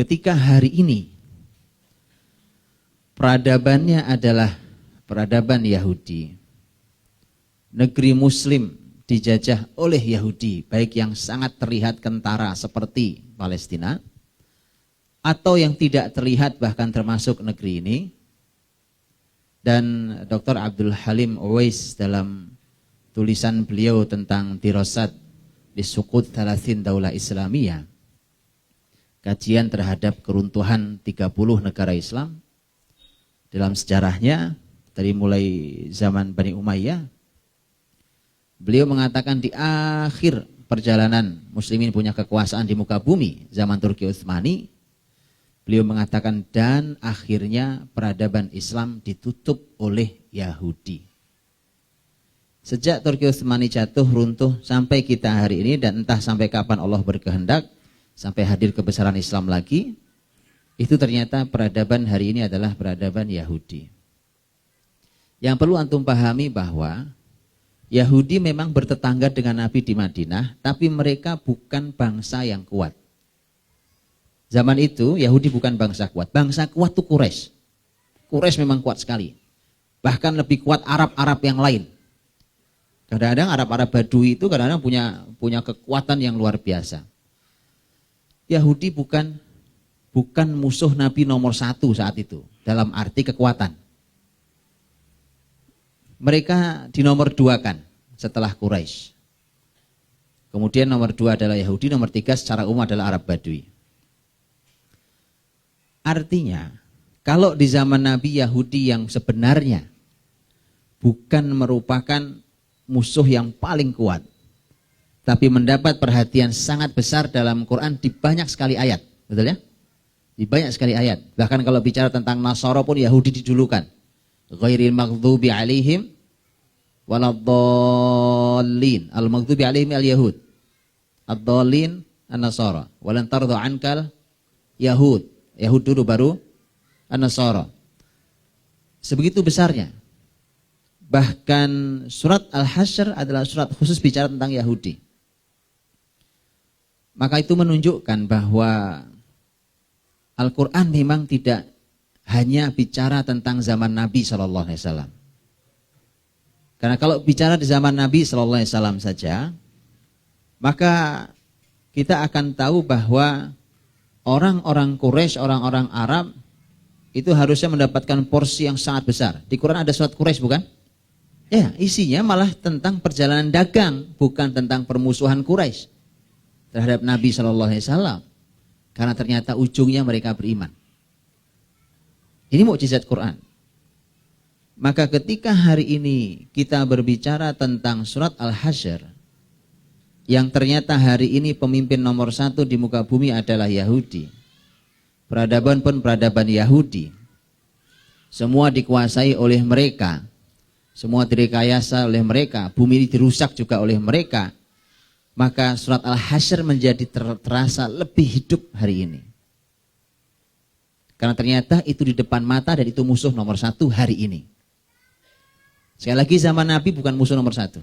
ketika hari ini peradabannya adalah peradaban Yahudi, negeri Muslim dijajah oleh Yahudi, baik yang sangat terlihat kentara seperti Palestina, atau yang tidak terlihat bahkan termasuk negeri ini. Dan Dr. Abdul Halim Uwais dalam tulisan beliau tentang dirasat di Suqut Thalathin Daulah Islamiyah, kajian terhadap keruntuhan 30 negara Islam dalam sejarahnya dari mulai zaman Bani Umayyah, beliau mengatakan di akhir perjalanan muslimin punya kekuasaan di muka bumi zaman Turki Utsmani, beliau mengatakan dan akhirnya peradaban Islam ditutup oleh Yahudi. Sejak Turki Utsmani jatuh runtuh sampai kita hari ini, dan entah sampai kapan Allah berkehendak sampai hadir kebesaran Islam lagi, itu ternyata peradaban hari ini adalah peradaban Yahudi. Yang perlu antum pahami bahwa Yahudi memang bertetangga dengan Nabi di Madinah, tapi mereka bukan bangsa yang kuat. Zaman itu Yahudi bukan bangsa kuat. Bangsa kuat itu Quraisy. Quraisy memang kuat sekali. Bahkan lebih kuat Arab-Arab yang lain. Kadang-kadang Arab-Arab Badui itu kadang-kadang punya kekuatan yang luar biasa. Yahudi bukan musuh Nabi nomor 1 saat itu dalam arti kekuatan. Mereka di nomor 2 kan setelah Quraisy. Kemudian nomor 2 adalah Yahudi, nomor 3 secara umum adalah Arab Badui. Artinya, kalau di zaman Nabi, Yahudi yang sebenarnya bukan merupakan musuh yang paling kuat, tapi mendapat perhatian sangat besar dalam Quran di banyak sekali ayat, betul ya? Di banyak sekali ayat. Bahkan kalau bicara tentang Nasara pun Yahudi didulukan. Ghairil maghdubi alaihim waladdallin. Al-maghdubi alaihim al-yahud. Ad-dallin an-nasara. Walan tardha ankal yahud. Yahud dulu baru an-nasara. Sebegitu besarnya. Bahkan surat Al-Hasyr adalah surat khusus bicara tentang Yahudi. Maka itu menunjukkan bahwa Al-Quran memang tidak hanya bicara tentang zaman Nabi SAW. Karena kalau bicara di zaman Nabi SAW saja, maka kita akan tahu bahwa orang-orang Quraisy, orang-orang Arab itu harusnya mendapatkan porsi yang sangat besar. Di Quran ada surat Quraisy bukan? Ya, isinya malah tentang perjalanan dagang, bukan tentang permusuhan Quraisy terhadap Nabi SAW. Karena ternyata ujungnya mereka beriman. Ini mukjizat Quran. Maka ketika hari ini kita berbicara tentang surat Al-Hasyr, yang ternyata hari ini pemimpin nomor 1 di muka bumi adalah Yahudi. Peradaban pun peradaban Yahudi. Semua dikuasai oleh mereka. Semua direkayasa oleh mereka. Bumi ini dirusak juga oleh mereka. Maka surat Al-Hasyr menjadi terasa lebih hidup hari ini. Karena ternyata itu di depan mata dan itu musuh nomor 1 hari ini. Sekali lagi zaman Nabi bukan musuh nomor 1.